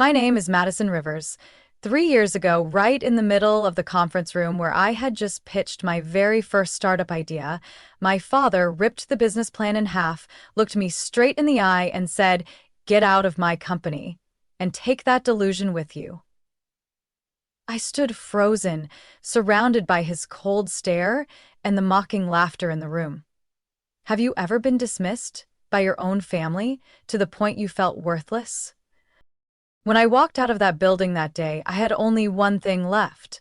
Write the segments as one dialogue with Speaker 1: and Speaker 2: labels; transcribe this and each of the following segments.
Speaker 1: My name is Madison Rivers. 3 years ago, right in the middle of the conference room where I had just pitched my very first startup idea, my father ripped the business plan in half, looked me straight in the eye, and said, "Get out of my company and take that delusion with you." I stood frozen, surrounded by his cold stare and the mocking laughter in the room. Have you ever been dismissed by your own family to the point you felt worthless? When I walked out of that building that day, I had only one thing left: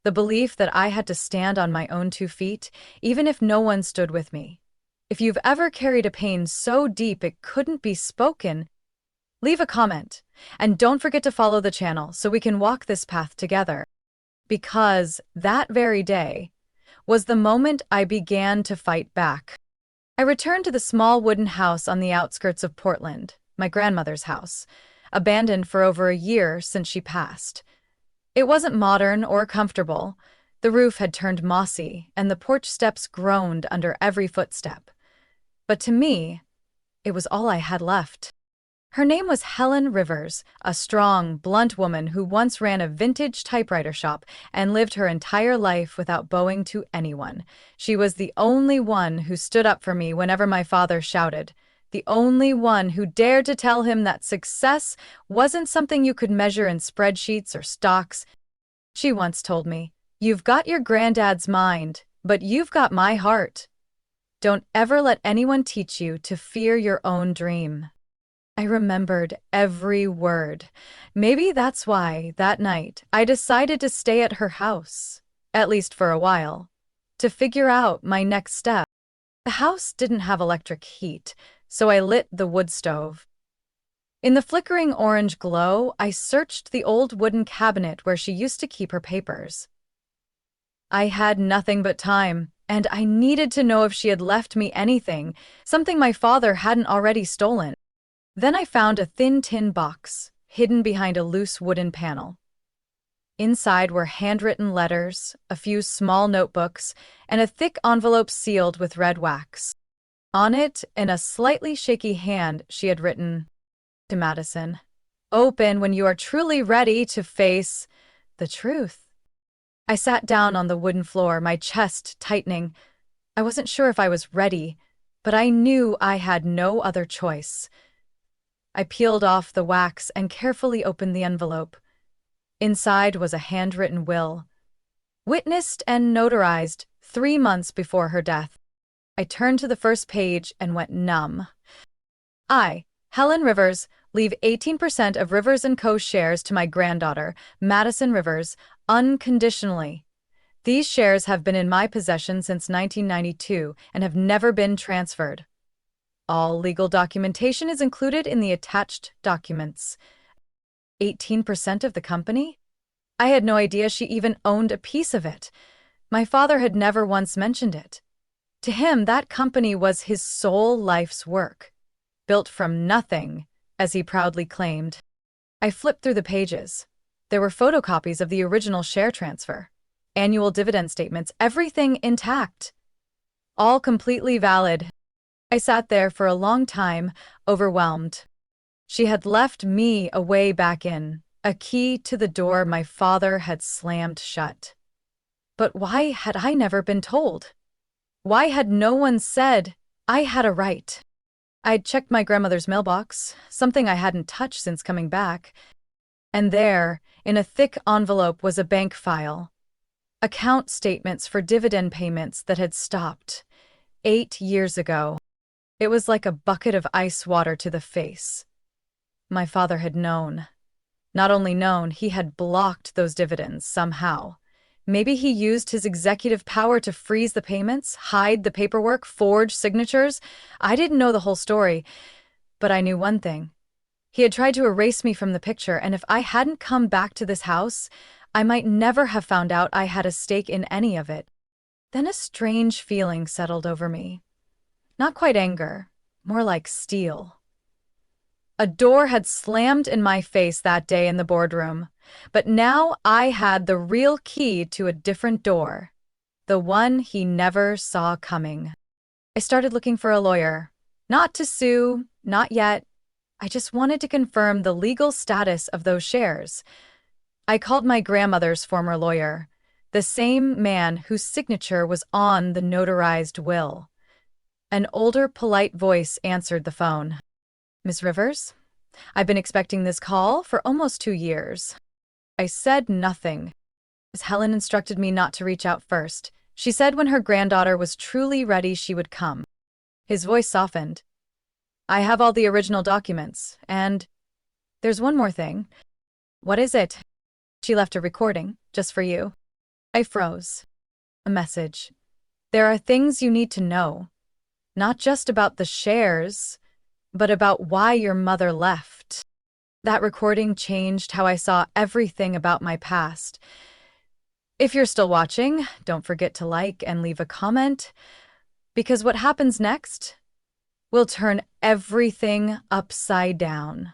Speaker 1: the belief that I had to stand on my own 2 feet, even if no one stood with me. If you've ever carried a pain so deep it couldn't be spoken, leave a comment. And don't forget to follow the channel so we can walk this path together. Because that very day was the moment I began to fight back. I returned to the small wooden house on the outskirts of Portland, my grandmother's house, abandoned for over a year since she passed. It wasn't modern or comfortable. The roof had turned mossy, and the porch steps groaned under every footstep. But to me, it was all I had left. Her name was Helen Rivers, a strong, blunt woman who once ran a vintage typewriter shop and lived her entire life without bowing to anyone. She was the only one who stood up for me whenever my father shouted, the only one who dared to tell him that success wasn't something you could measure in spreadsheets or stocks. She once told me, "You've got your granddad's mind, but you've got my heart. Don't ever let anyone teach you to fear your own dream." I remembered every word. Maybe that's why, that night, I decided to stay at her house, at least for a while, to figure out my next step. The house didn't have electric heat, so I lit the wood stove. In the flickering orange glow, I searched the old wooden cabinet where she used to keep her papers. I had nothing but time, and I needed to know if she had left me anything, something my father hadn't already stolen. Then I found a thin tin box, hidden behind a loose wooden panel. Inside were handwritten letters, a few small notebooks, and a thick envelope sealed with red wax. On it, in a slightly shaky hand, she had written, "To Madison, open when you are truly ready to face the truth." I sat down on the wooden floor, my chest tightening. I wasn't sure if I was ready, but I knew I had no other choice. I peeled off the wax and carefully opened the envelope. Inside was a handwritten will, witnessed and notarized 3 months before her death. I turned to the first page and went numb. I, Helen Rivers, leave 18% of Rivers & Co. shares to my granddaughter, Madison Rivers, unconditionally. These shares have been in my possession since 1992 and have never been transferred. All legal documentation is included in the attached documents. 18% of the company? I had no idea she even owned a piece of it. My father had never once mentioned it. To him, that company was his sole life's work, built from nothing, as he proudly claimed. I flipped through the pages. There were photocopies of the original share transfer, annual dividend statements, everything intact. All completely valid. I sat there for a long time, overwhelmed. She had left me a way back in, a key to the door my father had slammed shut. But why had I never been told? Why had no one said I had a right? I'd checked my grandmother's mailbox, something I hadn't touched since coming back, and there, in a thick envelope, was a bank file. Account statements for dividend payments that had stopped 8 years ago. It was like a bucket of ice water to the face. My father had known. Not only known, he had blocked those dividends somehow. Maybe he used his executive power to freeze the payments, hide the paperwork, forge signatures. I didn't know the whole story, but I knew one thing. He had tried to erase me from the picture, and if I hadn't come back to this house, I might never have found out I had a stake in any of it. Then a strange feeling settled over me. Not quite anger, more like steel. A door had slammed in my face that day in the boardroom, but now I had the real key to a different door, the one he never saw coming. I started looking for a lawyer. Not to sue, not yet, I just wanted to confirm the legal status of those shares. I called my grandmother's former lawyer, the same man whose signature was on the notarized will. An older, polite voice answered the phone. Miss Rivers? I've been expecting this call for almost 2 years. I said nothing. As Helen instructed me not to reach out first. She said when her granddaughter was truly ready, she would come. His voice softened. I have all the original documents, and there's one more thing. What is it? She left a recording, just for you. I froze. A message. There are things you need to know. Not just about the shares, but about why your mother left. That recording changed how I saw everything about my past. If you're still watching, don't forget to like and leave a comment, because what happens next will turn everything upside down.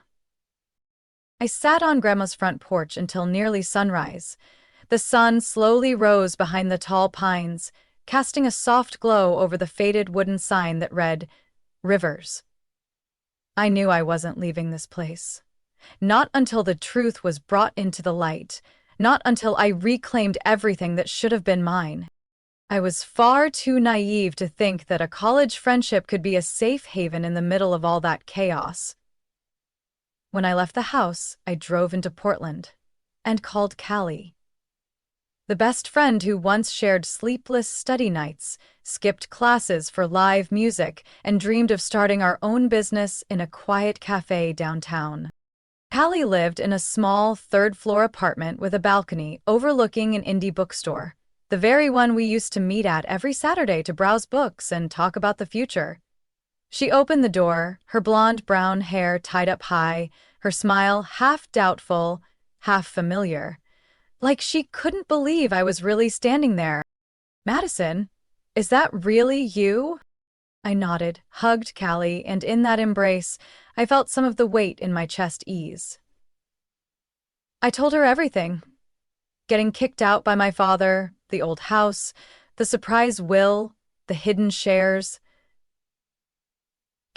Speaker 1: I sat on Grandma's front porch until nearly sunrise. The sun slowly rose behind the tall pines, casting a soft glow over the faded wooden sign that read, Rivers. I knew I wasn't leaving this place. Not until the truth was brought into the light. Not until I reclaimed everything that should have been mine. I was far too naive to think that a college friendship could be a safe haven in the middle of all that chaos. When I left the house, I drove into Portland and called Callie. The best friend who once shared sleepless study nights, skipped classes for live music, and dreamed of starting our own business in a quiet cafe downtown. Callie lived in a small third-floor apartment with a balcony overlooking an indie bookstore, the very one we used to meet at every Saturday to browse books and talk about the future. She opened the door, her blonde brown hair tied up high, her smile half doubtful, half familiar. Like she couldn't believe I was really standing there. Madison, is that really you? I nodded, hugged Callie, and in that embrace, I felt some of the weight in my chest ease. I told her everything. Getting kicked out by my father, the old house, the surprise will, the hidden shares.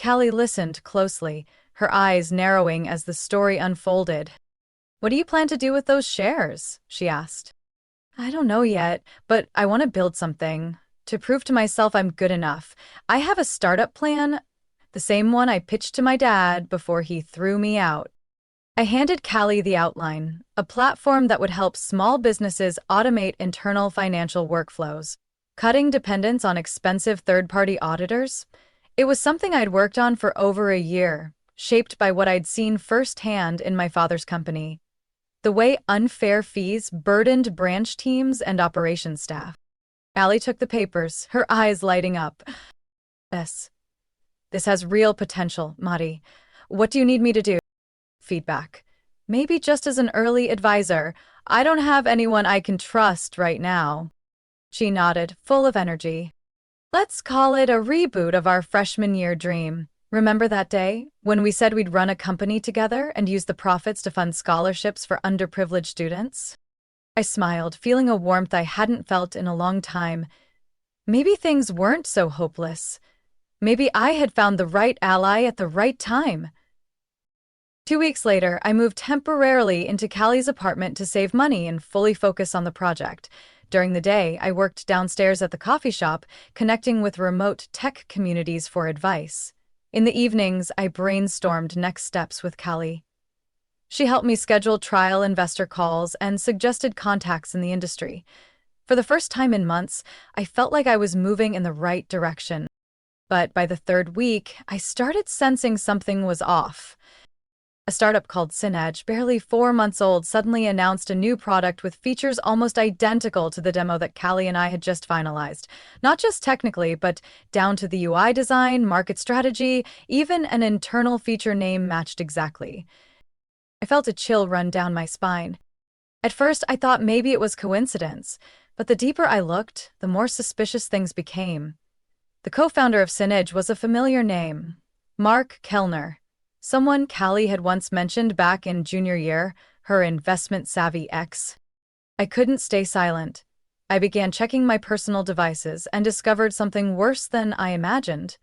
Speaker 1: Callie listened closely, her eyes narrowing as the story unfolded. What do you plan to do with those shares? She asked. I don't know yet, but I want to build something. To prove to myself I'm good enough. I have a startup plan, the same one I pitched to my dad before he threw me out. I handed Callie the outline, a platform that would help small businesses automate internal financial workflows, cutting dependence on expensive third-party auditors. It was something I'd worked on for over a year, shaped by what I'd seen firsthand in my father's company. The way unfair fees burdened branch teams and operations staff. Allie took the papers, her eyes lighting up. This has real potential, Mari. What do you need me to do? Feedback. Maybe just as an early advisor. I don't have anyone I can trust right now. She nodded, full of energy. Let's call it a reboot of our freshman year dream. Remember that day, when we said we'd run a company together and use the profits to fund scholarships for underprivileged students? I smiled, feeling a warmth I hadn't felt in a long time. Maybe things weren't so hopeless. Maybe I had found the right ally at the right time. 2 weeks later, I moved temporarily into Callie's apartment to save money and fully focus on the project. During the day, I worked downstairs at the coffee shop, connecting with remote tech communities for advice. In the evenings, I brainstormed next steps with Callie. She helped me schedule trial investor calls and suggested contacts in the industry. For the first time in months, I felt like I was moving in the right direction. But by the third week, I started sensing something was off. A startup called Synedge, barely 4 months old, suddenly announced a new product with features almost identical to the demo that Callie and I had just finalized. Not just technically, but down to the UI design, market strategy, even an internal feature name matched exactly. I felt a chill run down my spine. At first, I thought maybe it was coincidence, but the deeper I looked, the more suspicious things became. The co-founder of Synedge was a familiar name, Mark Kellner. Someone Callie had once mentioned back in junior year, her investment-savvy ex. I couldn't stay silent. I began checking my personal devices and discovered something worse than I imagined.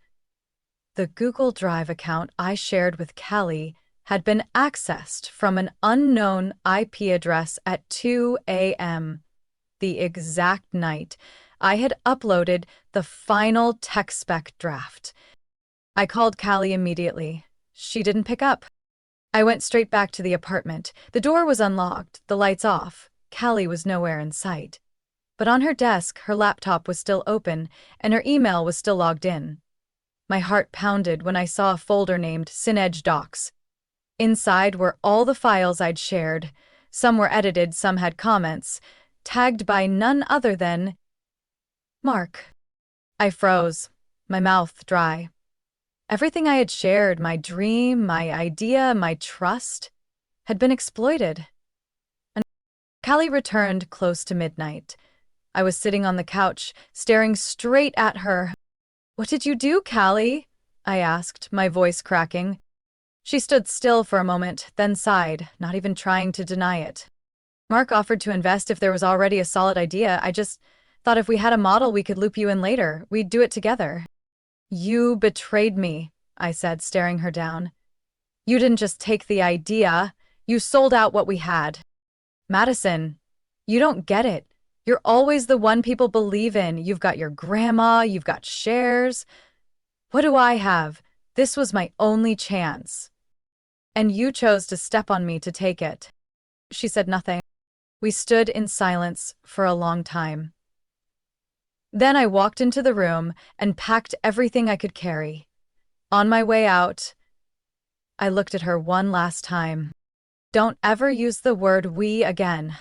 Speaker 1: The Google Drive account I shared with Callie had been accessed from an unknown IP address at 2 a.m., the exact night I had uploaded the final tech spec draft. I called Callie immediately. She didn't pick up. I went straight back to the apartment. The door was unlocked, the lights off. Callie was nowhere in sight. But on her desk, her laptop was still open, and her email was still logged in. My heart pounded when I saw a folder named Synedge Docs. Inside were all the files I'd shared. Some were edited, some had comments, tagged by none other than Mark. I froze, my mouth dry. Everything I had shared, my dream, my idea, my trust, had been exploited. And Callie returned close to midnight. I was sitting on the couch, staring straight at her. "What did you do, Callie?" I asked, my voice cracking. She stood still for a moment, then sighed, not even trying to deny it. "Mark offered to invest if there was already a solid idea. I just thought if we had a model we could loop you in later. We'd do it together." "You betrayed me," I said, staring her down. "You didn't just take the idea, you sold out what we had." "Madison, you don't get it. You're always the one people believe in. You've got your grandma, you've got shares. What do I have? This was my only chance. And you chose to step on me to take it." She said nothing. We stood in silence for a long time. Then I walked into the room and packed everything I could carry. On my way out, I looked at her one last time. "Don't ever use the word we again."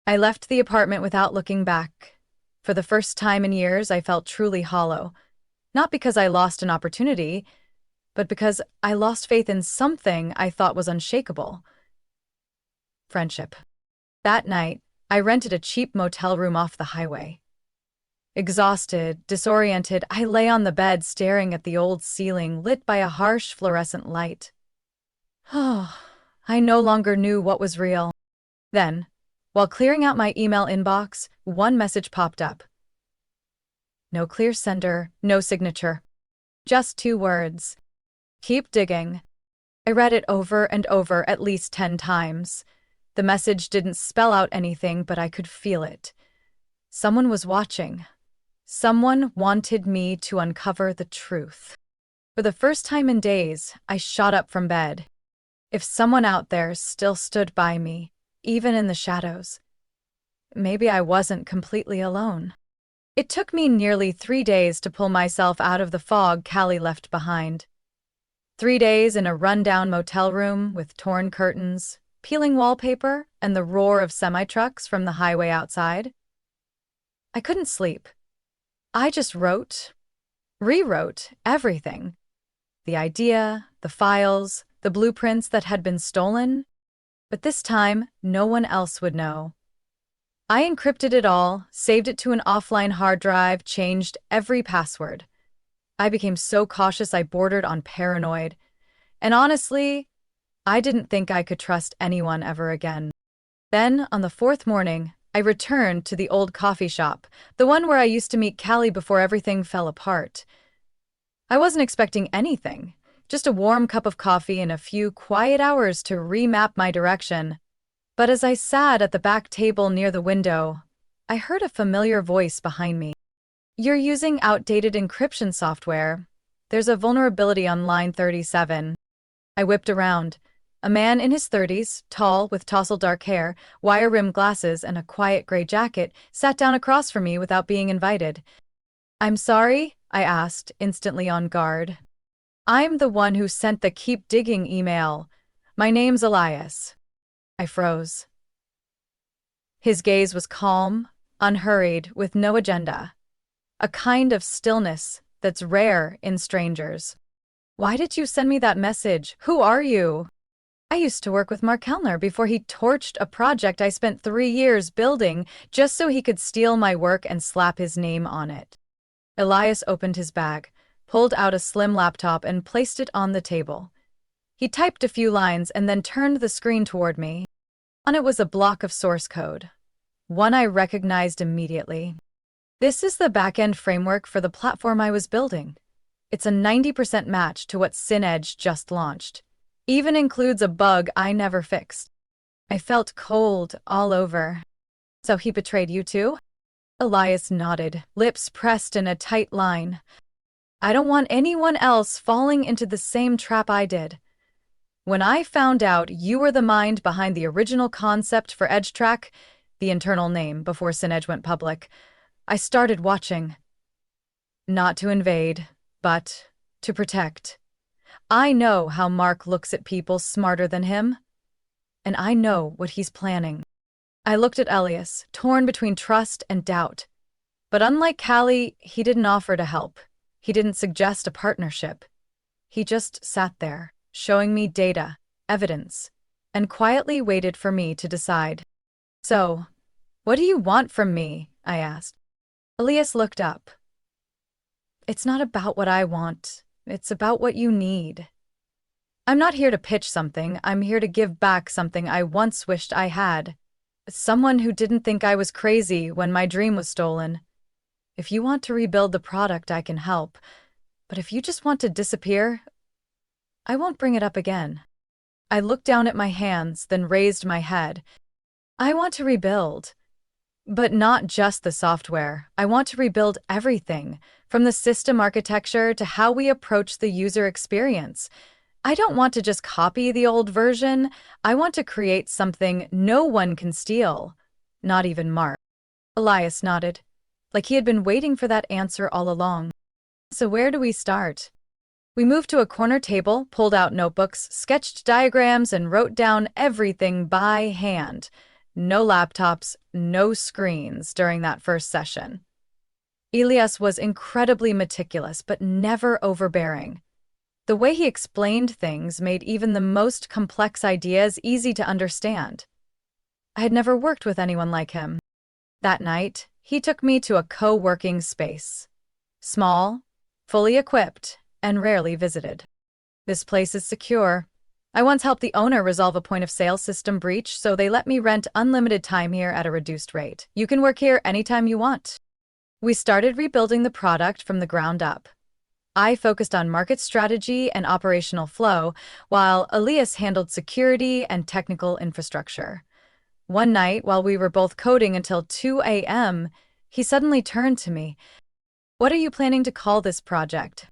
Speaker 1: I left the apartment without looking back. For the first time in years, I felt truly hollow. Not because I lost an opportunity, but because I lost faith in something I thought was unshakable. Friendship. That night, I rented a cheap motel room off the highway. Exhausted, disoriented, I lay on the bed staring at the old ceiling lit by a harsh fluorescent light. Oh, I no longer knew what was real. Then, while clearing out my email inbox, one message popped up. No clear sender, no signature. Just 2 words. "Keep digging." I read it over and over at least 10 times. The message didn't spell out anything, but I could feel it. Someone was watching. Someone wanted me to uncover the truth. For the first time in days, I shot up from bed. If someone out there still stood by me, even in the shadows, maybe I wasn't completely alone. It took me nearly 3 days to pull myself out of the fog Callie left behind. 3 days in a rundown motel room with torn curtains, peeling wallpaper, and the roar of semi-trucks from the highway outside. I couldn't sleep. I just rewrote everything. The idea, the files, the blueprints that had been stolen. But this time, no one else would know. I encrypted it all, saved it to an offline hard drive, changed every password. I became so cautious I bordered on paranoid. And honestly, I didn't think I could trust anyone ever again. Then, on the 4th morning, I returned to the old coffee shop, the one where I used to meet Callie before everything fell apart. I wasn't expecting anything, just a warm cup of coffee and a few quiet hours to remap my direction. But as I sat at the back table near the window, I heard a familiar voice behind me. "You're using outdated encryption software. There's a vulnerability on line 37. I whipped around. A man in his 30s, tall, with tousled dark hair, wire-rimmed glasses, and a quiet gray jacket, sat down across from me without being invited. "I'm sorry?" I asked, instantly on guard. "I'm the one who sent the keep digging email. My name's Elias." I froze. His gaze was calm, unhurried, with no agenda. A kind of stillness that's rare in strangers. "Why did you send me that message? Who are you?" "I used to work with Mark Kellner before he torched a project I spent 3 years building just so he could steal my work and slap his name on it." Elias opened his bag, pulled out a slim laptop and placed it on the table. He typed a few lines and then turned the screen toward me. On it was a block of source code, one I recognized immediately. "This is the back-end framework for the platform I was building. It's a 90% match to what SynEdge just launched. Even includes a bug I never fixed. I felt cold all over. So he betrayed you too? Elias nodded, lips pressed in a tight line. I don't want anyone else falling into the same trap I did. When I found out you were the mind behind the original concept for EdgeTrack, the internal name before SynEdge went public, I started watching. Not to invade, but to protect. I know how Mark looks at people smarter than him, and I know what he's planning. I looked at Elias, torn between trust and doubt. But unlike Callie, he didn't offer to help. He didn't suggest a partnership. He just sat there, showing me data, evidence, and quietly waited for me to decide. So, what do you want from me? I asked. Elias looked up. It's not about what I want. It's about what you need. I'm not here to pitch something. I'm here to give back something I once wished I had. Someone who didn't think I was crazy when my dream was stolen. If you want to rebuild the product, I can help. But if you just want to disappear, I won't bring it up again. I looked down at my hands, then raised my head. I want to rebuild. But not just the software. I want to rebuild everything, from the system architecture to how we approach the user experience. I don't want to just copy the old version. I want to create something no one can steal. Not even Mark. Elias nodded, like he had been waiting for that answer all along. So where do we start? We moved to a corner table, pulled out notebooks, sketched diagrams, and wrote down everything by hand. No laptops, no screens during that first session. Elias was incredibly meticulous, but never overbearing. The way he explained things made even the most complex ideas easy to understand. I had never worked with anyone like him. That night, he took me to a co-working space. Small, fully equipped, and rarely visited. This place is secure. I once helped the owner resolve a point-of-sale system breach, so they let me rent unlimited time here at a reduced rate. You can work here anytime you want. We started rebuilding the product from the ground up. I focused on market strategy and operational flow, while Elias handled security and technical infrastructure. One night, while we were both coding until 2 a.m., he suddenly turned to me. What are you planning to call this project?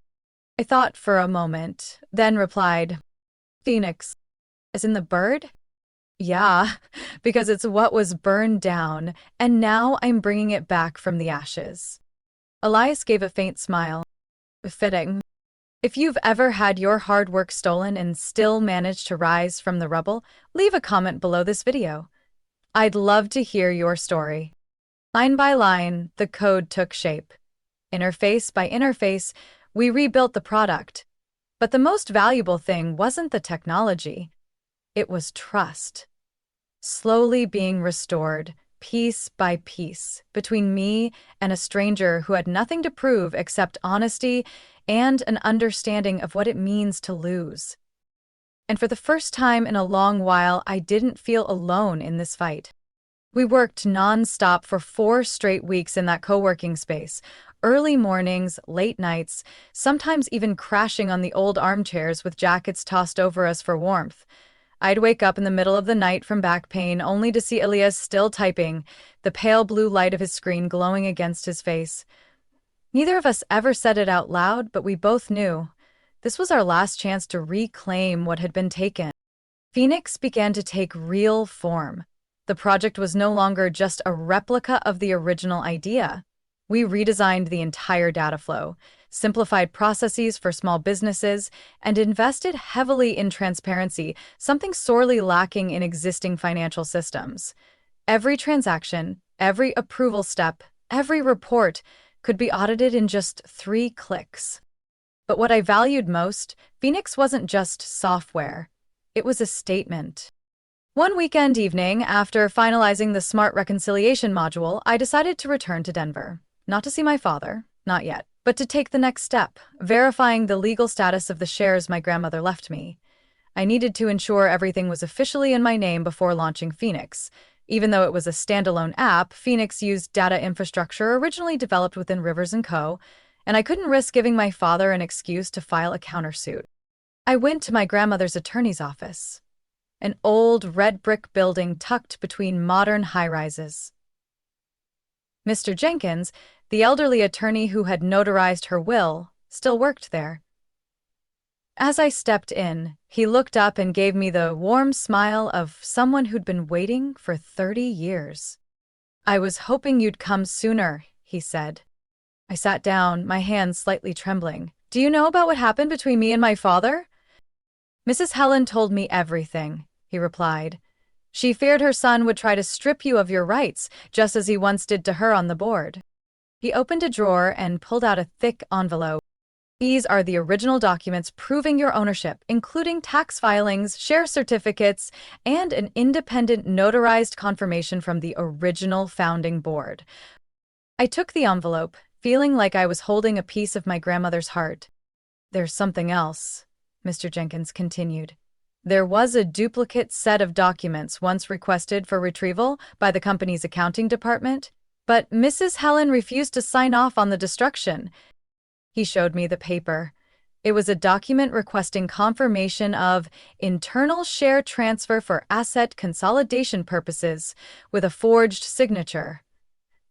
Speaker 1: I thought for a moment, then replied, Phoenix. As in the bird? Yeah, because it's what was burned down, and now I'm bringing it back from the ashes. Elias gave a faint smile. Fitting. If you've ever had your hard work stolen and still managed to rise from the rubble, leave a comment below this video. I'd love to hear your story. Line by line, the code took shape. Interface by interface, we rebuilt the product. But the most valuable thing wasn't the technology. It was trust. Slowly being restored, piece by piece, between me and a stranger who had nothing to prove except honesty and an understanding of what it means to lose. And for the first time in a long while, I didn't feel alone in this fight. We worked non-stop for 4 straight weeks in that co-working space, early mornings, late nights, sometimes even crashing on the old armchairs with jackets tossed over us for warmth. I'd wake up in the middle of the night from back pain only to see Elias still typing, the pale blue light of his screen glowing against his face. Neither of us ever said it out loud, but we both knew. This was our last chance to reclaim what had been taken. Phoenix began to take real form. The project was no longer just a replica of the original idea. We redesigned the entire data flow, simplified processes for small businesses, and invested heavily in transparency, something sorely lacking in existing financial systems. Every transaction, every approval step, every report could be audited in just 3 clicks. But what I valued most, Phoenix wasn't just software. It was a statement. One weekend evening, after finalizing the Smart Reconciliation module, I decided to return to Denver. Not to see my father, not yet, but to take the next step, verifying the legal status of the shares my grandmother left me. I needed to ensure everything was officially in my name before launching Phoenix. Even though it was a standalone app, Phoenix used data infrastructure originally developed within Rivers & Co., and I couldn't risk giving my father an excuse to file a countersuit. I went to my grandmother's attorney's office, an old red brick building tucked between modern high-rises. Mr. Jenkins, the elderly attorney who had notarized her will, still worked there. As I stepped in, he looked up and gave me the warm smile of someone who'd been waiting for 30 years. "I was hoping you'd come sooner," he said. I sat down, my hands slightly trembling. "Do you know about what happened between me and my father?" "Mrs. Helen told me everything," he replied. "She feared her son would try to strip you of your rights, just as he once did to her on the board." He opened a drawer and pulled out a thick envelope. "These are the original documents proving your ownership, including tax filings, share certificates, and an independent notarized confirmation from the original founding board." I took the envelope, feeling like I was holding a piece of my grandmother's heart. "There's something else," Mr. Jenkins continued. "There was a duplicate set of documents once requested for retrieval by the company's accounting department, but Mrs. Helen refused to sign off on the destruction." He showed me the paper. It was a document requesting confirmation of internal share transfer for asset consolidation purposes, with a forged signature.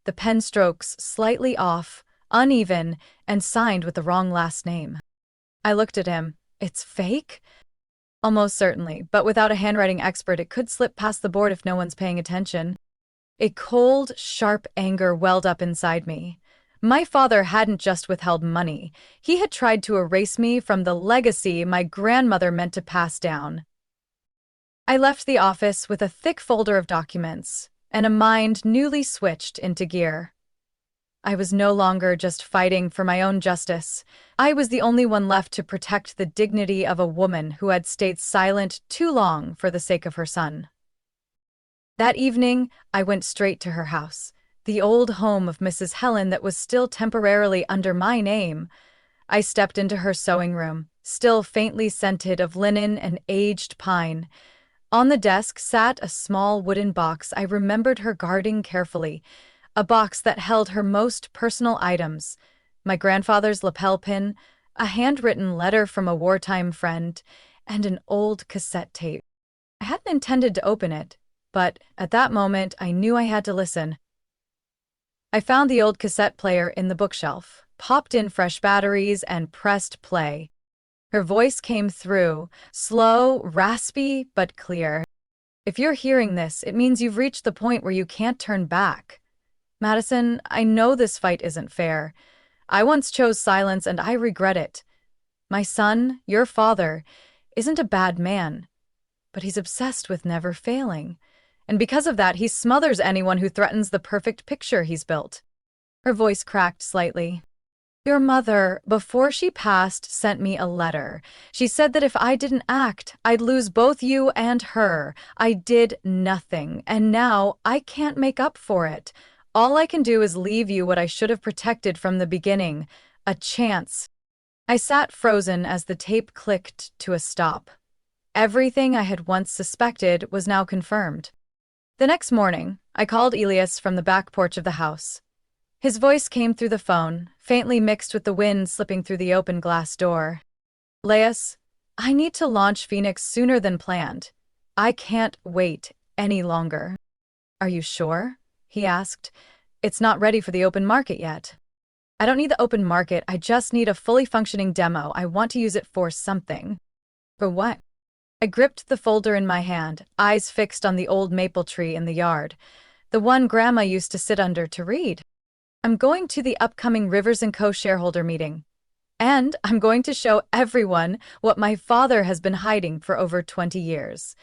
Speaker 1: The pen strokes slightly off, uneven, and signed with the wrong last name. I looked at him. "It's fake?" "Almost certainly, but without a handwriting expert it could slip past the board if no one's paying attention." A cold, sharp anger welled up inside me. My father hadn't just withheld money. He had tried to erase me from the legacy my grandmother meant to pass down. I left the office with a thick folder of documents and a mind newly switched into gear. I was no longer just fighting for my own justice. I was the only one left to protect the dignity of a woman who had stayed silent too long for the sake of her son. That evening, I went straight to her house, the old home of Mrs. Helen that was still temporarily under my name. I stepped into her sewing room, still faintly scented of linen and aged pine. On the desk sat a small wooden box I remembered her guarding carefully, a box that held her most personal items: my grandfather's lapel pin, a handwritten letter from a wartime friend, and an old cassette tape. I hadn't intended to open it, but at that moment I knew I had to listen. I found the old cassette player in the bookshelf, popped in fresh batteries, and pressed play. Her voice came through, slow, raspy, but clear. "If you're hearing this, it means you've reached the point where you can't turn back. Madison, I know this fight isn't fair. I once chose silence and I regret it. My son, your father, isn't a bad man, but he's obsessed with never failing. And because of that, he smothers anyone who threatens the perfect picture he's built." Her voice cracked slightly. "Your mother, before she passed, sent me a letter. She said that if I didn't act, I'd lose both you and her. I did nothing, and now I can't make up for it. All I can do is leave you what I should have protected from the beginning, a chance." I sat frozen as the tape clicked to a stop. Everything I had once suspected was now confirmed. The next morning, I called Elias from the back porch of the house. His voice came through the phone, faintly mixed with the wind slipping through the open glass door. "Elias, I need to launch Phoenix sooner than planned. I can't wait any longer." "Are you sure?" he asked. "It's not ready for the open market yet." "I don't need the open market, I just need a fully functioning demo. I want to use it for something." "For what?" I gripped the folder in my hand, eyes fixed on the old maple tree in the yard, the one Grandma used to sit under to read. "I'm going to the upcoming Rivers & Co. shareholder meeting, and I'm going to show everyone what my father has been hiding for over 20 years."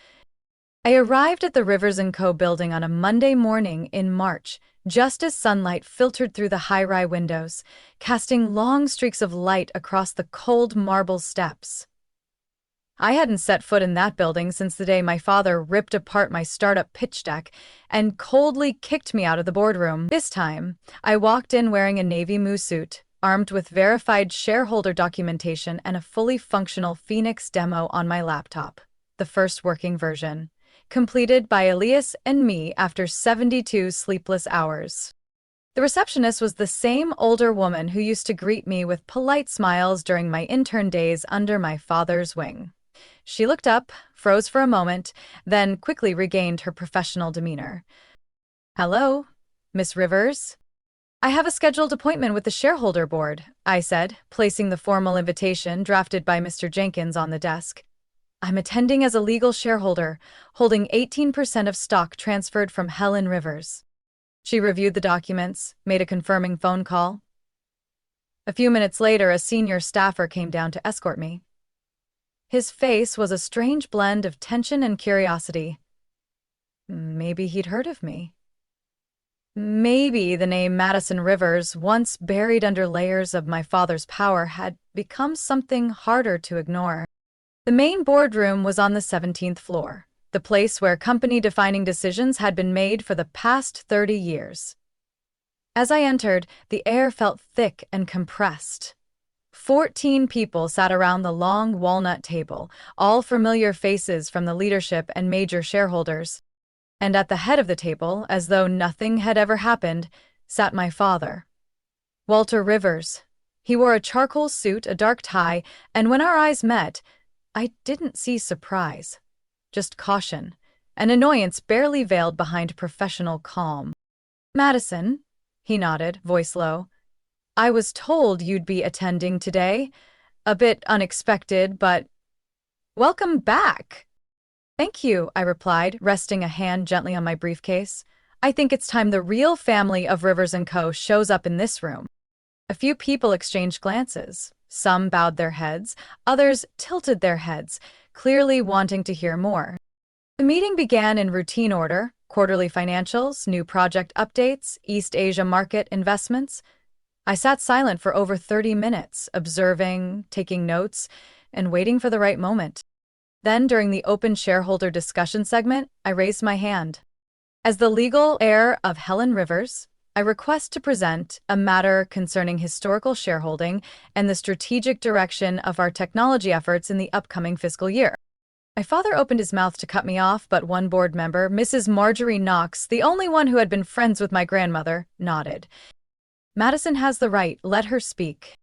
Speaker 1: I arrived at the Rivers & Co. building on a Monday morning in March, just as sunlight filtered through the high-rise windows, casting long streaks of light across the cold marble steps. I hadn't set foot in that building since the day my father ripped apart my startup pitch deck and coldly kicked me out of the boardroom. This time, I walked in wearing a navy moose suit, armed with verified shareholder documentation and a fully functional Phoenix demo on my laptop, the first working version, completed by Elias and me after 72 sleepless hours. The receptionist was the same older woman who used to greet me with polite smiles during my intern days under my father's wing. She looked up, froze for a moment, then quickly regained her professional demeanor. "Hello, Miss Rivers? I have a scheduled appointment with the shareholder board," I said, placing the formal invitation drafted by Mr. Jenkins on the desk. "I'm attending as a legal shareholder, holding 18% of stock transferred from Helen Rivers." She reviewed the documents, made a confirming phone call. A few minutes later, a senior staffer came down to escort me. His face was a strange blend of tension and curiosity. Maybe he'd heard of me. Maybe the name Madison Rivers, once buried under layers of my father's power, had become something harder to ignore. The main boardroom was on the 17th floor, the place where company-defining decisions had been made for the past 30 years. As I entered, the air felt thick and compressed. 14 people sat around the long walnut table, all familiar faces from the leadership and major shareholders. And at the head of the table, as though nothing had ever happened, sat my father, Walter Rivers. He wore a charcoal suit, a dark tie, and when our eyes met, I didn't see surprise, just caution, an annoyance barely veiled behind professional calm. "Madison," he nodded, voice low, "I was told you'd be attending today. A bit unexpected, but welcome back." "Thank you," I replied, resting a hand gently on my briefcase. "I think it's time the real family of Rivers & Co. shows up in this room." A few people exchanged glances. Some bowed their heads, others tilted their heads, clearly wanting to hear more. The meeting began in routine order: quarterly financials, new project updates, East Asia market investments. I sat silent for over 30 minutes, observing, taking notes, and waiting for the right moment. Then, during the open shareholder discussion segment, I raised my hand. "As the legal heir of Helen Rivers, I request to present a matter concerning historical shareholding and the strategic direction of our technology efforts in the upcoming fiscal year." My father opened his mouth to cut me off, but one board member, Mrs. Marjorie Knox, the only one who had been friends with my grandmother, nodded. "Madison has the right, let her speak."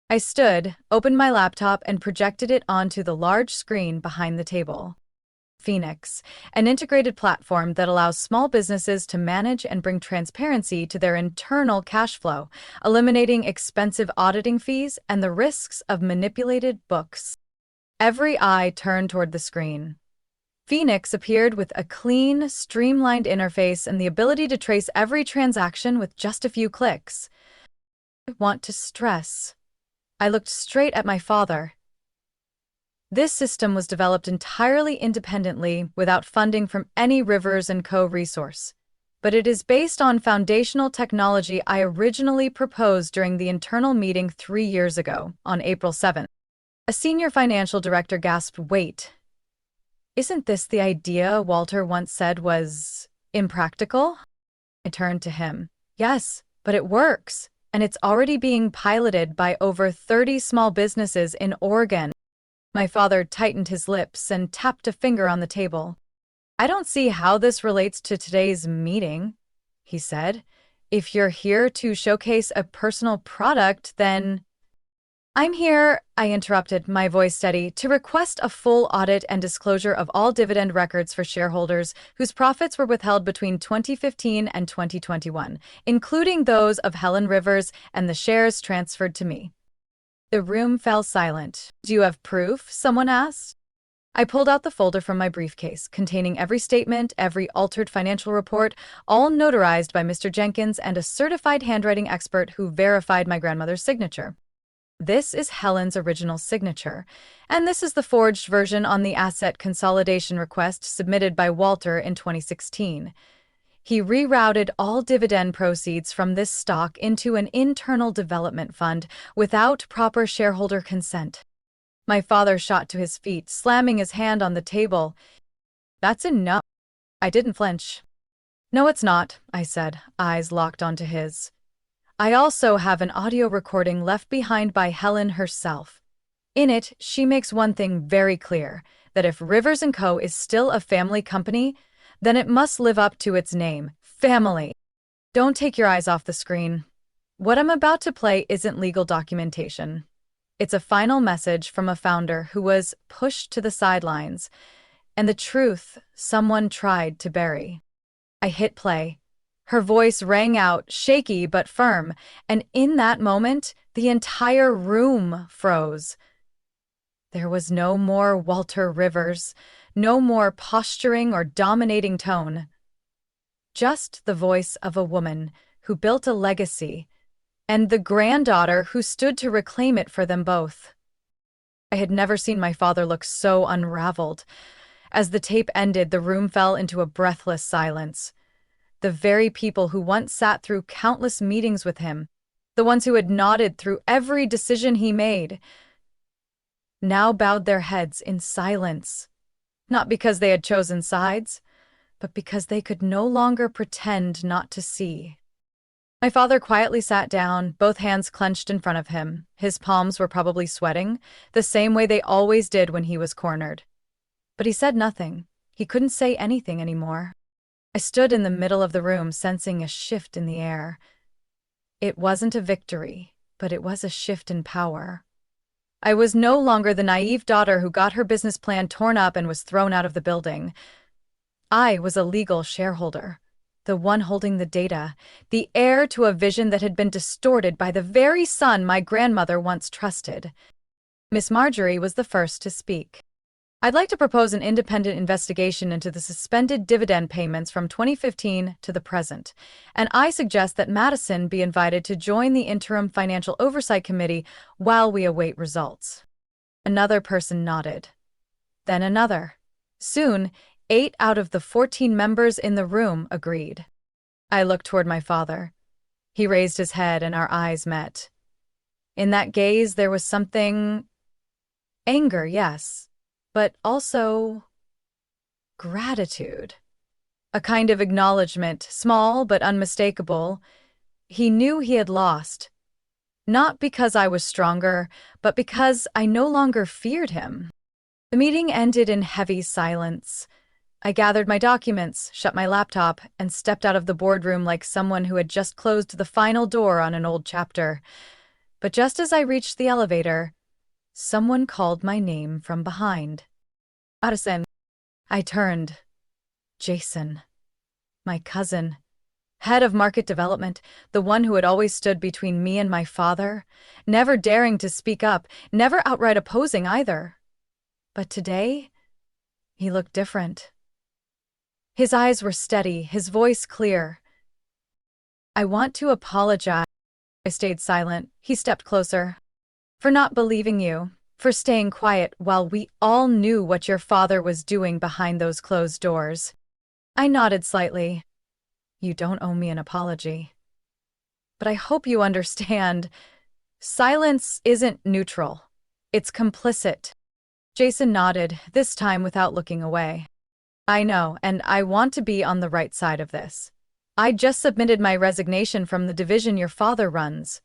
Speaker 1: I stood, opened my laptop, and projected it onto the large screen behind the table. Phoenix, an integrated platform that allows small businesses to manage and bring transparency to their internal cash flow, eliminating expensive auditing fees and the risks of manipulated books. Every eye turned toward the screen. Phoenix appeared with a clean, streamlined interface and the ability to trace every transaction with just a few clicks. "I want to stress." I looked straight at my father. This system was developed entirely independently, without funding from any Rivers & Co. resource. But it is based on foundational technology I originally proposed during the internal meeting 3 years ago, on April 7th. A senior financial director gasped, "Wait. Isn't this the idea Walter once said was impractical?" I turned to him. "Yes, but it works, and it's already being piloted by over 30 small businesses in Oregon." My father tightened his lips and tapped a finger on the table. "I don't see how this relates to today's meeting," he said. "If you're here to showcase a personal product, then—" "I'm here," I interrupted, my voice steady, "to request a full audit and disclosure of all dividend records for shareholders whose profits were withheld between 2015 and 2021, including those of Helen Rivers and the shares transferred to me." The room fell silent. "Do you have proof?" someone asked. I pulled out the folder from my briefcase, containing every statement, every altered financial report, all notarized by Mr. Jenkins and a certified handwriting expert who verified my grandmother's signature. "This is Helen's original signature, and this is the forged version on the asset consolidation request submitted by Walter in 2016. He rerouted all dividend proceeds from this stock into an internal development fund without proper shareholder consent." My father shot to his feet, slamming his hand on the table. "That's enough." I didn't flinch. "No, it's not," I said, eyes locked onto his. "I also have an audio recording left behind by Helen herself. In it, she makes one thing very clear, that if Rivers & Co. is still a family company, then it must live up to its name, family." Don't take your eyes off the screen. What I'm about to play isn't legal documentation. It's a final message from a founder who was pushed to the sidelines, and the truth someone tried to bury. I hit play. Her voice rang out, shaky but firm, and in that moment, the entire room froze. There was no more Walter Rivers, no more posturing or dominating tone. Just the voice of a woman who built a legacy, and the granddaughter who stood to reclaim it for them both. I had never seen my father look so unraveled. As the tape ended, the room fell into a breathless silence. The very people who once sat through countless meetings with him, the ones who had nodded through every decision he made, now bowed their heads in silence, not because they had chosen sides, but because they could no longer pretend not to see. My father quietly sat down, both hands clenched in front of him. His palms were probably sweating, the same way they always did when he was cornered. But he said nothing. He couldn't say anything anymore. I stood in the middle of the room, sensing a shift in the air. It wasn't a victory, but it was a shift in power. I was no longer the naive daughter who got her business plan torn up and was thrown out of the building. I was a legal shareholder, the one holding the data, the heir to a vision that had been distorted by the very son my grandmother once trusted. Miss Marjorie was the first to speak. I'd like to propose an independent investigation into the suspended dividend payments from 2015 to the present, and I suggest that Madison be invited to join the Interim Financial Oversight Committee while we await results. Another person nodded. Then another. Soon, 8 out of the 14 members in the room agreed. I looked toward my father. He raised his head and our eyes met. In that gaze there was something... anger, yes, but also gratitude. A kind of acknowledgement, small but unmistakable. He knew he had lost. Not because I was stronger, but because I no longer feared him. The meeting ended in heavy silence. I gathered my documents, shut my laptop, and stepped out of the boardroom like someone who had just closed the final door on an old chapter. But just as I reached the elevator, someone called my name from behind. Madison. I turned. Jason. My cousin. Head of market development, the one who had always stood between me and my father, never daring to speak up, never outright opposing either. But today, he looked different. His eyes were steady, his voice clear. I want to apologize. I stayed silent. He stepped closer. For not believing you, for staying quiet while we all knew what your father was doing behind those closed doors. I nodded slightly. You don't owe me an apology. But I hope you understand. Silence isn't neutral. It's complicit. Jason nodded, this time without looking away. I know, and I want to be on the right side of this. I just submitted my resignation from the division your father runs.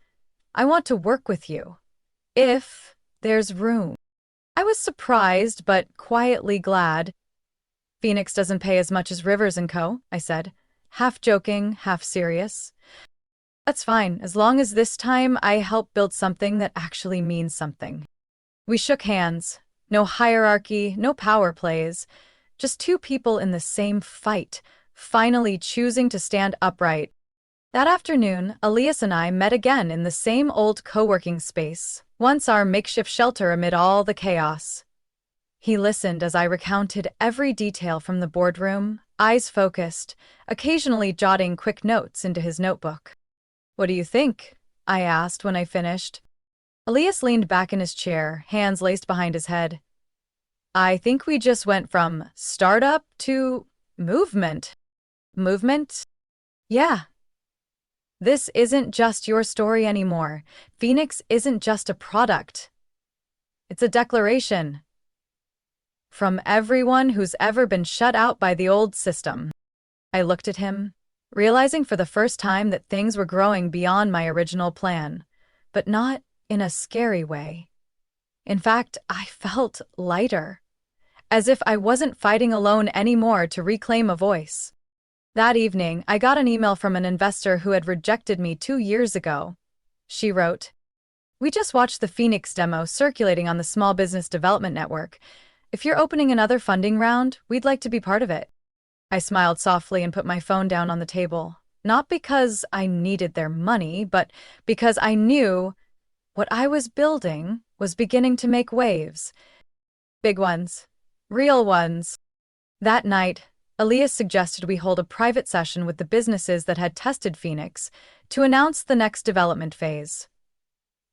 Speaker 1: I want to work with you. If there's room. I was surprised, but quietly glad. Phoenix doesn't pay as much as Rivers & Co., I said, half joking, half serious. That's fine, as long as this time I help build something that actually means something. We shook hands. No hierarchy, no power plays. Just two people in the same fight, finally choosing to stand upright. That afternoon, Elias and I met again in the same old co-working space, once our makeshift shelter amid all the chaos. He listened as I recounted every detail from the boardroom, eyes focused, occasionally jotting quick notes into his notebook. What do you think? I asked when I finished. Elias leaned back in his chair, hands laced behind his head. I think we just went from startup to movement. Movement? Yeah. This isn't just your story anymore. Phoenix isn't just a product. It's a declaration. From everyone who's ever been shut out by the old system. I looked at him, realizing for the first time that things were growing beyond my original plan, but not in a scary way. In fact, I felt lighter, as if I wasn't fighting alone anymore to reclaim a voice. That evening, I got an email from an investor who had rejected me 2 years ago. She wrote, "We just watched the Phoenix demo circulating on the Small Business Development Network. If you're opening another funding round, we'd like to be part of it." I smiled softly and put my phone down on the table, not because I needed their money, but because I knew what I was building was beginning to make waves. Big ones. Real ones. That night, Elias suggested we hold a private session with the businesses that had tested Phoenix to announce the next development phase.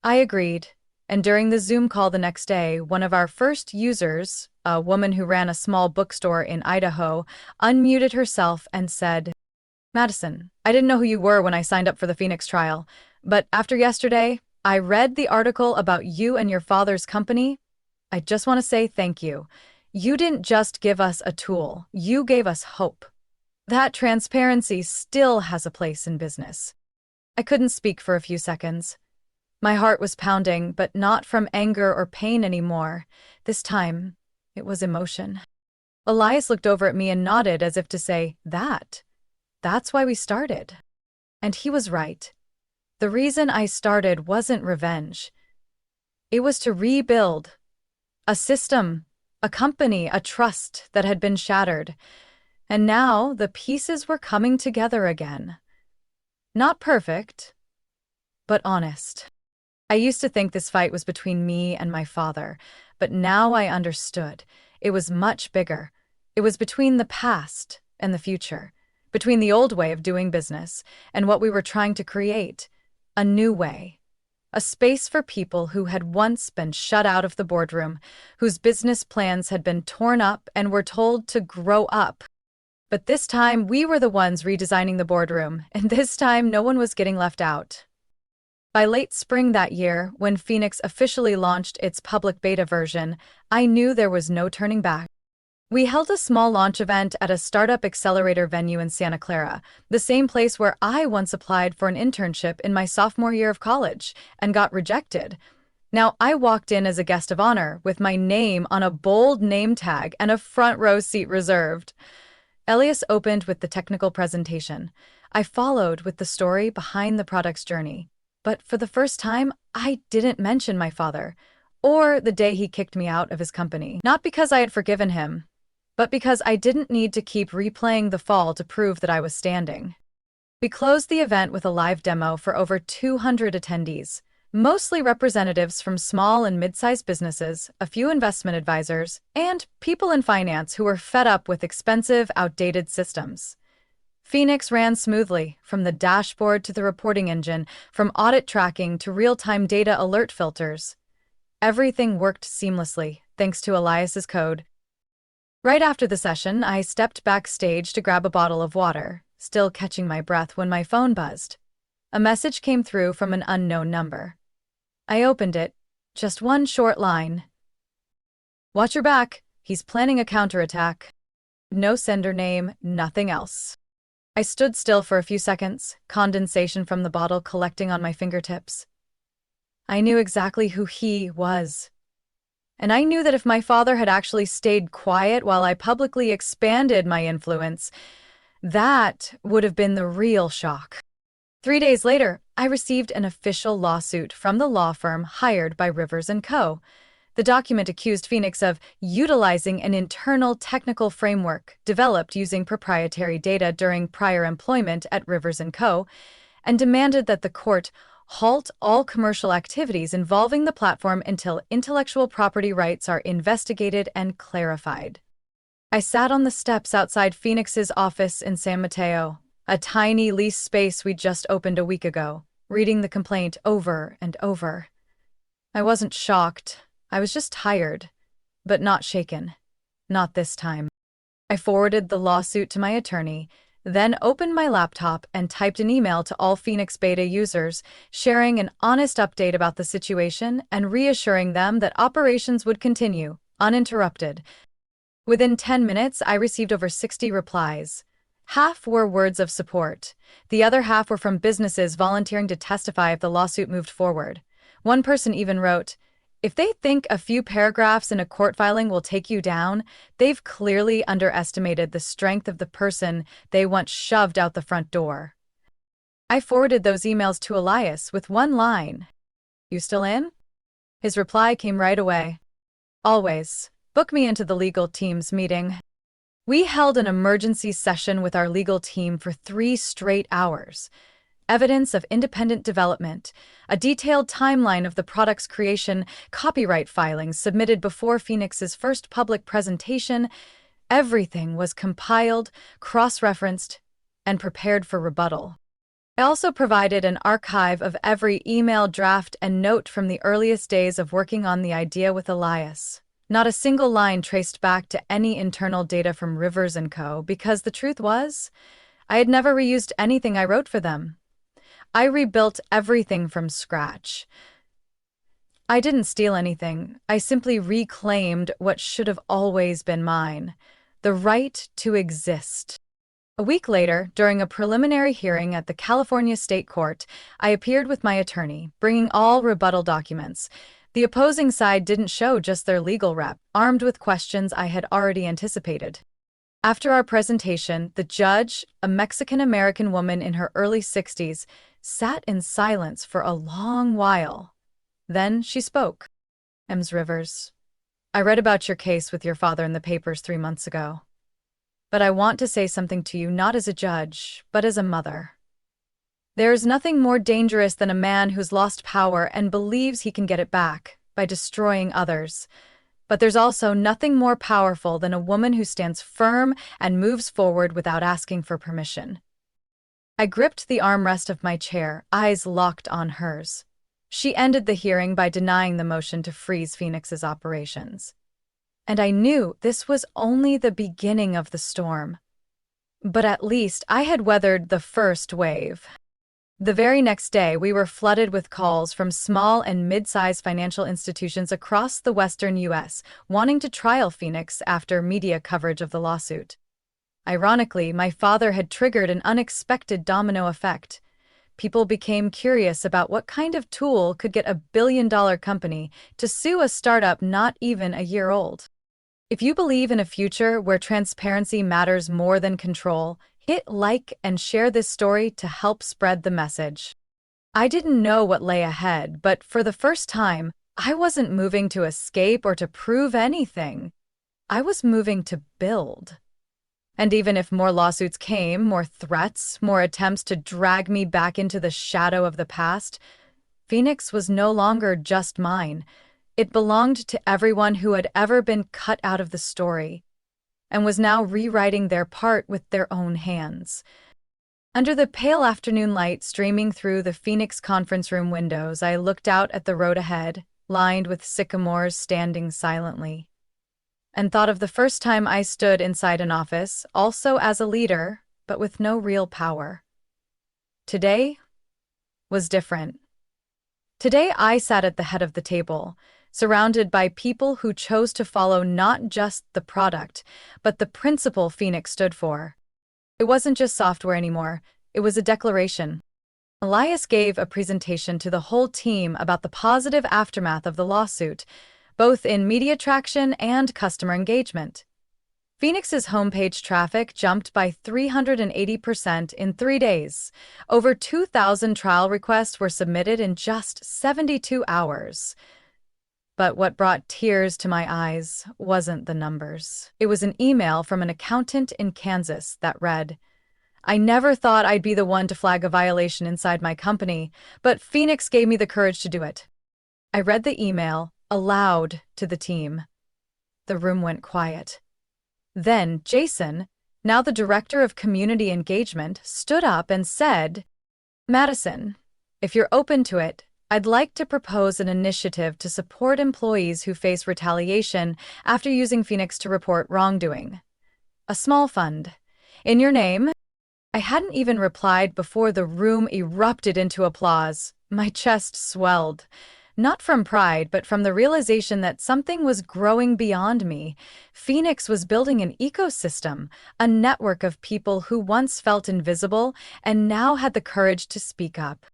Speaker 1: I agreed, and during the Zoom call the next day, one of our first users, a woman who ran a small bookstore in Idaho, unmuted herself and said, "Madison, I didn't know who you were when I signed up for the Phoenix trial, but after yesterday, I read the article about you and your father's company. I just want to say thank you. You didn't just give us a tool, you gave us hope. That transparency still has a place in business." I couldn't speak for a few seconds. My heart was pounding, but not from anger or pain anymore. This time, it was emotion. Elias looked over at me and nodded as if to say, That's why we started." And he was right. The reason I started wasn't revenge. It was to rebuild a system, a company, a trust that had been shattered. And now the pieces were coming together again. Not perfect, but honest. I used to think this fight was between me and my father, but now I understood. It was much bigger. It was between the past and the future, between the old way of doing business and what we were trying to create, a new way. A space for people who had once been shut out of the boardroom, whose business plans had been torn up and were told to grow up. But this time, we were the ones redesigning the boardroom, and this time, no one was getting left out. By late spring that year, when Phoenix officially launched its public beta version, I knew there was no turning back. We held a small launch event at a startup accelerator venue in Santa Clara, the same place where I once applied for an internship in my sophomore year of college and got rejected. Now, I walked in as a guest of honor with my name on a bold name tag and a front row seat reserved. Elias opened with the technical presentation. I followed with the story behind the product's journey. But for the first time, I didn't mention my father, or the day he kicked me out of his company. Not because I had forgiven him, but because I didn't need to keep replaying the fall to prove that I was standing. We closed the event with a live demo for over 200 attendees, mostly representatives from small and mid-sized businesses, a few investment advisors, and people in finance who were fed up with expensive, outdated systems. Phoenix ran smoothly, from the dashboard to the reporting engine, from audit tracking to real-time data alert filters. Everything worked seamlessly, thanks to Elias's code. Right after the session, I stepped backstage to grab a bottle of water, still catching my breath when my phone buzzed. A message came through from an unknown number. I opened it, just one short line. "Watch your back, he's planning a counterattack." No sender name, nothing else. I stood still for a few seconds, condensation from the bottle collecting on my fingertips. I knew exactly who he was. And I knew that if my father had actually stayed quiet while I publicly expanded my influence, that would have been the real shock. 3 days later, I received an official lawsuit from the law firm hired by Rivers & Co. The document accused Phoenix of utilizing an internal technical framework developed using proprietary data during prior employment at Rivers & Co. and demanded that the court halt all commercial activities involving the platform until intellectual property rights are investigated and clarified. I sat on the steps outside Phoenix's office in San Mateo, a tiny leased space we'd just opened a week ago, reading the complaint over and over. I wasn't shocked. I was just tired, but not shaken. Not this time. I forwarded the lawsuit to my attorney, then opened my laptop and typed an email to all Phoenix Beta users, sharing an honest update about the situation and reassuring them that operations would continue, uninterrupted. Within 10 minutes, I received over 60 replies. Half were words of support. The other half were from businesses volunteering to testify if the lawsuit moved forward. One person even wrote, If they think a few paragraphs in a court filing will take you down, they've clearly underestimated the strength of the person they once shoved out the front door. I forwarded those emails to Elias with one line. "You still in?" His reply came right away. "Always. Book me into the legal team's meeting." We held an emergency session with our legal team for 3 straight hours. Evidence of independent development, a detailed timeline of the product's creation, copyright filings submitted before Phoenix's first public presentation. Everything was compiled, cross-referenced, and prepared for rebuttal. I also provided an archive of every email draft and note from the earliest days of working on the idea with Elias. Not a single line traced back to any internal data from Rivers & Co. because the truth was, I had never reused anything I wrote for them. I rebuilt everything from scratch. I didn't steal anything. I simply reclaimed what should have always been mine: the right to exist. A week later, during a preliminary hearing at the California State Court, I appeared with my attorney, bringing all rebuttal documents. The opposing side didn't show just their legal rep, armed with questions I had already anticipated. After our presentation, the judge, a Mexican-American woman in her early 60s, sat in silence for a long while. Then she spoke. "Ms. Rivers, I read about your case with your father in the papers 3 months ago. But I want to say something to you not as a judge, but as a mother. There is nothing more dangerous than a man who's lost power and believes he can get it back by destroying others. But there's also nothing more powerful than a woman who stands firm and moves forward without asking for permission." I gripped the armrest of my chair, eyes locked on hers. She ended the hearing by denying the motion to freeze Phoenix's operations. And I knew this was only the beginning of the storm. But at least I had weathered the first wave. The very next day, we were flooded with calls from small and mid-sized financial institutions across the western U.S. wanting to trial Phoenix after media coverage of the lawsuit. Ironically, my father had triggered an unexpected domino effect. People became curious about what kind of tool could get a billion-dollar company to sue a startup not even a year old. If you believe in a future where transparency matters more than control, hit like and share this story to help spread the message. I didn't know what lay ahead, but for the first time, I wasn't moving to escape or to prove anything. I was moving to build. And even if more lawsuits came, more threats, more attempts to drag me back into the shadow of the past, Phoenix was no longer just mine. It belonged to everyone who had ever been cut out of the story, and was now rewriting their part with their own hands. Under the pale afternoon light streaming through the Phoenix conference room windows, I looked out at the road ahead, lined with sycamores standing silently, and thought of the first time I stood inside an office, also as a leader, but with no real power. Today was different. Today I sat at the head of the table, surrounded by people who chose to follow not just the product, but the principle Phoenix stood for. It wasn't just software anymore, it was a declaration. Elias gave a presentation to the whole team about the positive aftermath of the lawsuit, both in media traction and customer engagement. Phoenix's homepage traffic jumped by 380% in 3 days. Over 2,000 trial requests were submitted in just 72 hours. But what brought tears to my eyes wasn't the numbers. It was an email from an accountant in Kansas that read, "I never thought I'd be the one to flag a violation inside my company, but Phoenix gave me the courage to do it." I read the email aloud to the team. The room went quiet. Then Jason, now the director of community engagement, stood up and said, "Madison, if you're open to it, I'd like to propose an initiative to support employees who face retaliation after using Phoenix to report wrongdoing. A small fund. In your name." I hadn't even replied before the room erupted into applause. My chest swelled. Not from pride, but from the realization that something was growing beyond me. Phoenix was building an ecosystem, a network of people who once felt invisible and now had the courage to speak up.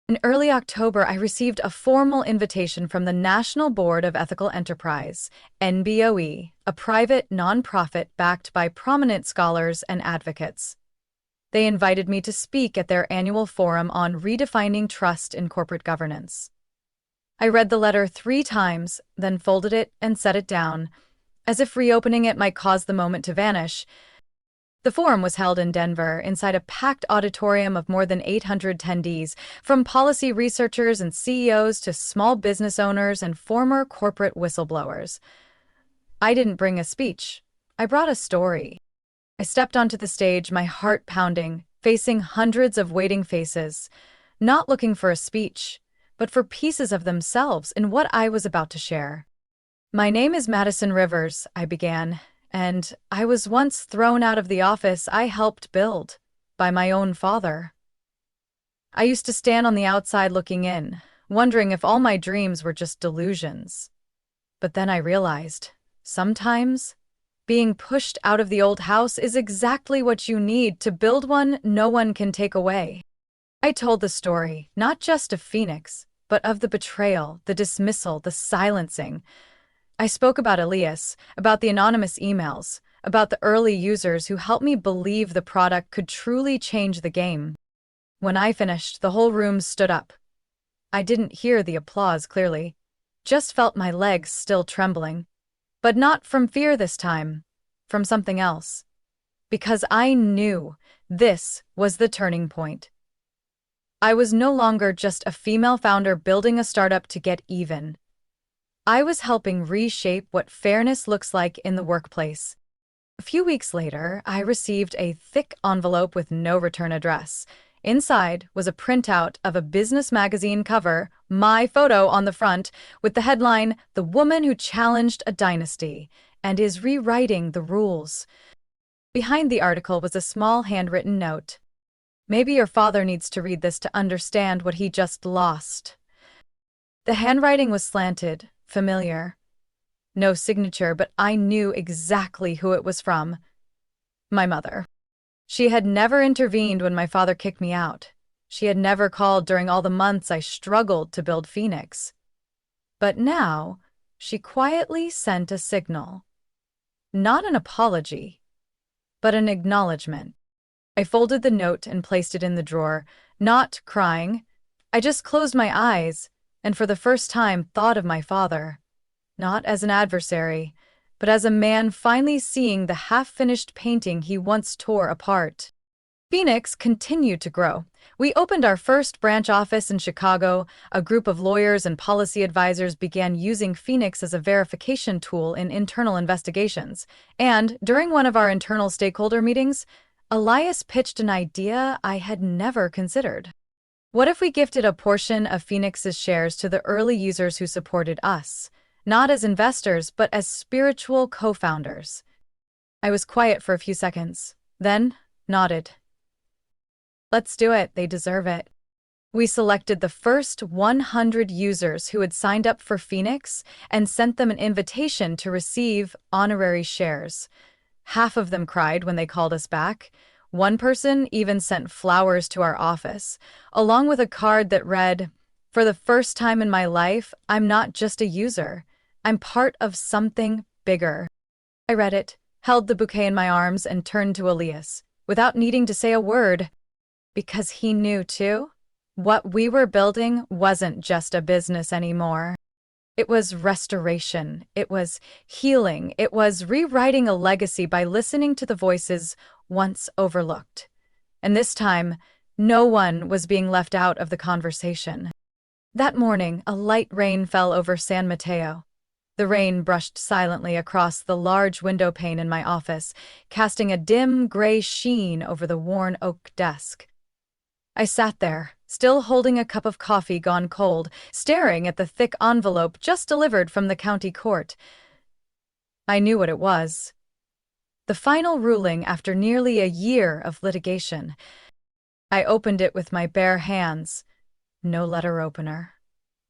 Speaker 1: In early October, I received a formal invitation from the National Board of Ethical Enterprise, NBOE, a private nonprofit backed by prominent scholars and advocates. They invited me to speak at their annual forum on redefining trust in corporate governance. I read the letter 3 times, then folded it and set it down, as if reopening it might cause the moment to vanish. The forum was held in Denver, inside a packed auditorium of more than 800 attendees, from policy researchers and CEOs to small business owners and former corporate whistleblowers. I didn't bring a speech. I brought a story. I stepped onto the stage, my heart pounding, facing hundreds of waiting faces, not looking for a speech, but for pieces of themselves in what I was about to share. "My name is Madison Rivers," I began, "and I was once thrown out of the office I helped build by my own father. I used to stand on the outside looking in, wondering if all my dreams were just delusions. But then I realized, sometimes being pushed out of the old house is exactly what you need to build one no one can take away." I told the story, not just of Phoenix, but of the betrayal, the dismissal, the silencing. I spoke about Elias, about the anonymous emails, about the early users who helped me believe the product could truly change the game. When I finished, the whole room stood up. I didn't hear the applause clearly, just felt my legs still trembling. But not from fear this time, from something else. Because I knew this was the turning point. I was no longer just a female founder building a startup to get even. I was helping reshape what fairness looks like in the workplace. A few weeks later, I received a thick envelope with no return address. Inside was a printout of a business magazine cover, my photo on the front, with the headline, "The Woman Who Challenged a Dynasty and is Rewriting the Rules." Behind the article was a small handwritten note. "Maybe your father needs to read this to understand what he just lost." The handwriting was slanted, familiar. No signature, but I knew exactly who it was from. My mother. She had never intervened when my father kicked me out. She had never called during all the months I struggled to build Phoenix. But now, she quietly sent a signal. Not an apology, but an acknowledgement. I folded the note and placed it in the drawer, not crying. I just closed my eyes and for the first time thought of my father, not as an adversary, but as a man finally seeing the half-finished painting he once tore apart. Phoenix continued to grow. We opened our first branch office in Chicago. A group of lawyers and policy advisors began using Phoenix as a verification tool in internal investigations. And during one of our internal stakeholder meetings, Elias pitched an idea I had never considered. What if we gifted a portion of Phoenix's shares to the early users who supported us, not as investors, but as spiritual co-founders? I was quiet for a few seconds, then nodded. "Let's do it, they deserve it." We selected the first 100 users who had signed up for Phoenix and sent them an invitation to receive honorary shares. Half of them cried when they called us back. One person even sent flowers to our office, along with a card that read, "For the first time in my life, I'm not just a user. I'm part of something bigger." I read it, held the bouquet in my arms, and turned to Elias, without needing to say a word. Because he knew, too, what we were building wasn't just a business anymore. It was restoration, it was healing, it was rewriting a legacy by listening to the voices once overlooked. And this time, no one was being left out of the conversation. That morning, a light rain fell over San Mateo. The rain brushed silently across the large window pane in my office, casting a dim gray sheen over the worn oak desk. I sat there, still holding a cup of coffee gone cold, staring at the thick envelope just delivered from the county court. I knew what it was. The final ruling after nearly a year of litigation. I opened it with my bare hands. No letter opener.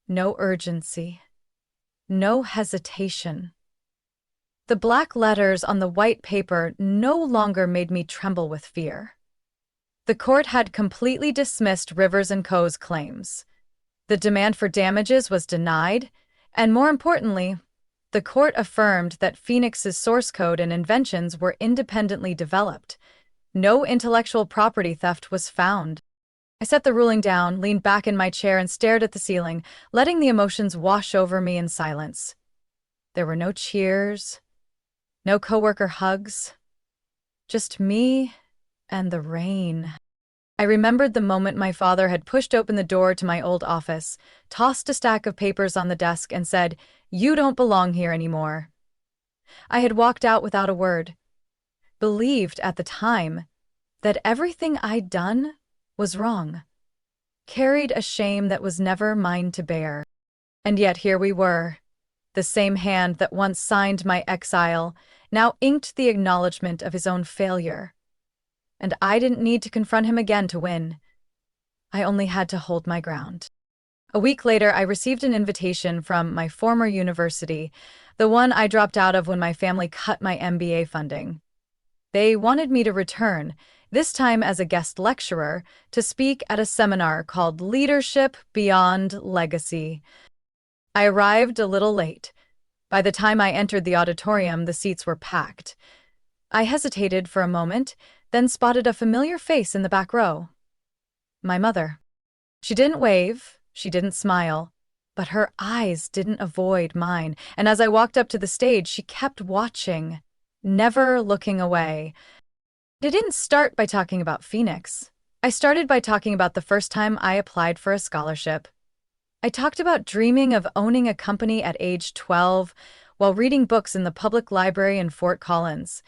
Speaker 1: No urgency. No hesitation. The black letters on the white paper no longer made me tremble with fear. The court had completely dismissed Rivers & Co.'s claims. The demand for damages was denied, and more importantly, the court affirmed that Phoenix's source code and inventions were independently developed. No intellectual property theft was found. I set the ruling down, leaned back in my chair, and stared at the ceiling, letting the emotions wash over me in silence. There were no cheers, no coworker hugs, just me and the rain. I remembered the moment my father had pushed open the door to my old office, tossed a stack of papers on the desk, and said, "You don't belong here anymore." I had walked out without a word, believed at the time that everything I'd done was wrong, carried a shame that was never mine to bear. And yet here we were. The same hand that once signed my exile now inked the acknowledgement of his own failure. And I didn't need to confront him again to win. I only had to hold my ground. A week later, I received an invitation from my former university, the one I dropped out of when my family cut my MBA funding. They wanted me to return, this time as a guest lecturer, to speak at a seminar called Leadership Beyond Legacy. I arrived a little late. By the time I entered the auditorium, the seats were packed. I hesitated for a moment, then spotted a familiar face in the back row. My mother. She didn't wave, she didn't smile, but her eyes didn't avoid mine, and as I walked up to the stage, she kept watching, never looking away. I didn't start by talking about Phoenix. I started by talking about the first time I applied for a scholarship. I talked about dreaming of owning a company at age 12 while reading books in the public library in Fort Collins.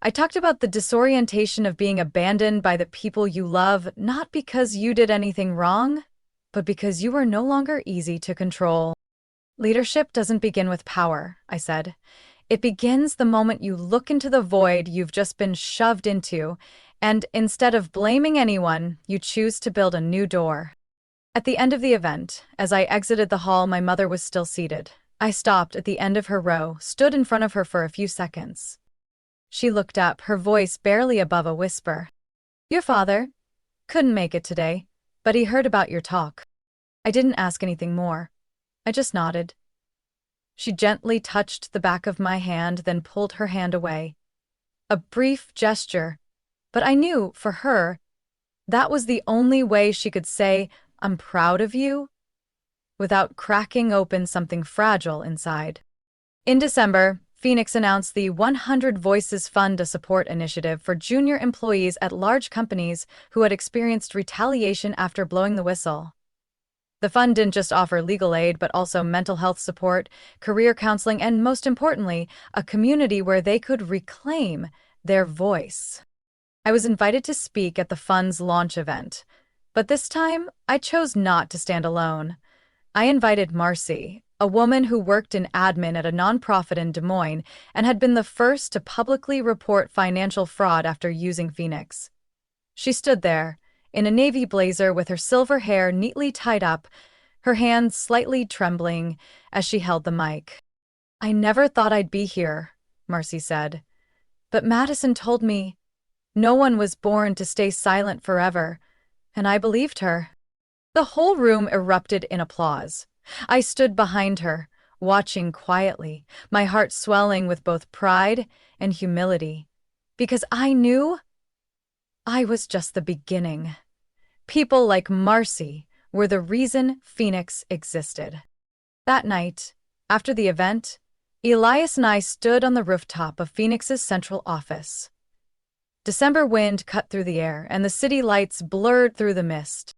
Speaker 1: I talked about the disorientation of being abandoned by the people you love, not because you did anything wrong, but because you were no longer easy to control. Leadership doesn't begin with power, I said. It begins the moment you look into the void you've just been shoved into, and instead of blaming anyone, you choose to build a new door. At the end of the event, as I exited the hall, my mother was still seated. I stopped at the end of her row, stood in front of her for a few seconds. She looked up, her voice barely above a whisper. "Your father couldn't make it today, but he heard about your talk." I didn't ask anything more. I just nodded. She gently touched the back of my hand, then pulled her hand away. A brief gesture, but I knew, for her, that was the only way she could say, "I'm proud of you," without cracking open something fragile inside. In December, Phoenix announced the 100 Voices Fund, a support initiative for junior employees at large companies who had experienced retaliation after blowing the whistle. The fund didn't just offer legal aid, but also mental health support, career counseling, and most importantly, a community where they could reclaim their voice. I was invited to speak at the fund's launch event, but this time I chose not to stand alone. I invited Marcy, a woman who worked in admin at a nonprofit in Des Moines and had been the first to publicly report financial fraud after using Phoenix. She stood there, in a navy blazer with her silver hair neatly tied up, her hands slightly trembling as she held the mic. "I never thought I'd be here," Marcy said. "But Madison told me no one was born to stay silent forever, and I believed her." The whole room erupted in applause. I stood behind her, watching quietly, my heart swelling with both pride and humility, because I knew I was just the beginning. People like Marcy were the reason Phoenix existed. That night, after the event, Elias and I stood on the rooftop of Phoenix's central office. December wind cut through the air, and the city lights blurred through the mist.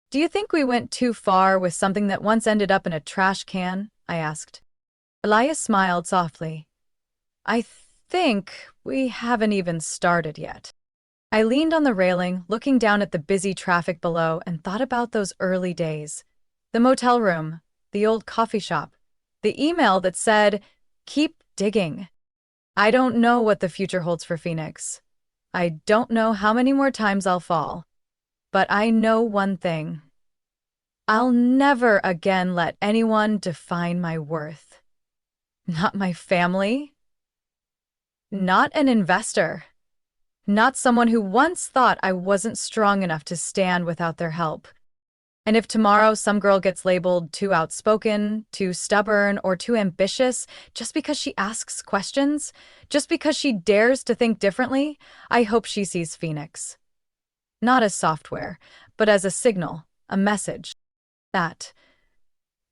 Speaker 1: "Do you think we went too far with something that once ended up in a trash can?" I asked. Elias smiled softly. "I think we haven't even started yet." I leaned on the railing, looking down at the busy traffic below, and thought about those early days. The motel room, the old coffee shop, the email that said, "Keep digging." I don't know what the future holds for Phoenix. I don't know how many more times I'll fall. But I know one thing. I'll never again let anyone define my worth. Not my family. Not an investor. Not someone who once thought I wasn't strong enough to stand without their help. And if tomorrow some girl gets labeled too outspoken, too stubborn, or too ambitious just because she asks questions, just because she dares to think differently, I hope she sees Phoenix. Not as software, but as a signal, a message that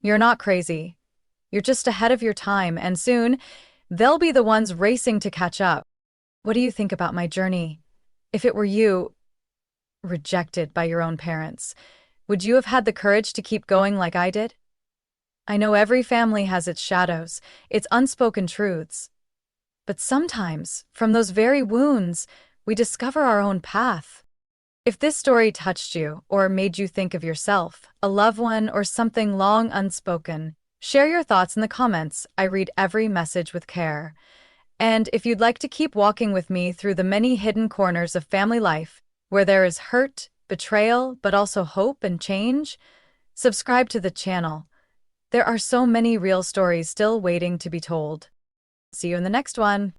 Speaker 1: you're not crazy. You're just ahead of your time, and soon they'll be the ones racing to catch up. What do you think about my journey? If it were you, rejected by your own parents, would you have had the courage to keep going like I did? I know every family has its shadows, its unspoken truths. But sometimes, from those very wounds, we discover our own path. If this story touched you or made you think of yourself, a loved one, or something long unspoken, share your thoughts in the comments. I read every message with care. And if you'd like to keep walking with me through the many hidden corners of family life, where there is hurt, betrayal, but also hope and change, subscribe to the channel. There are so many real stories still waiting to be told. See you in the next one.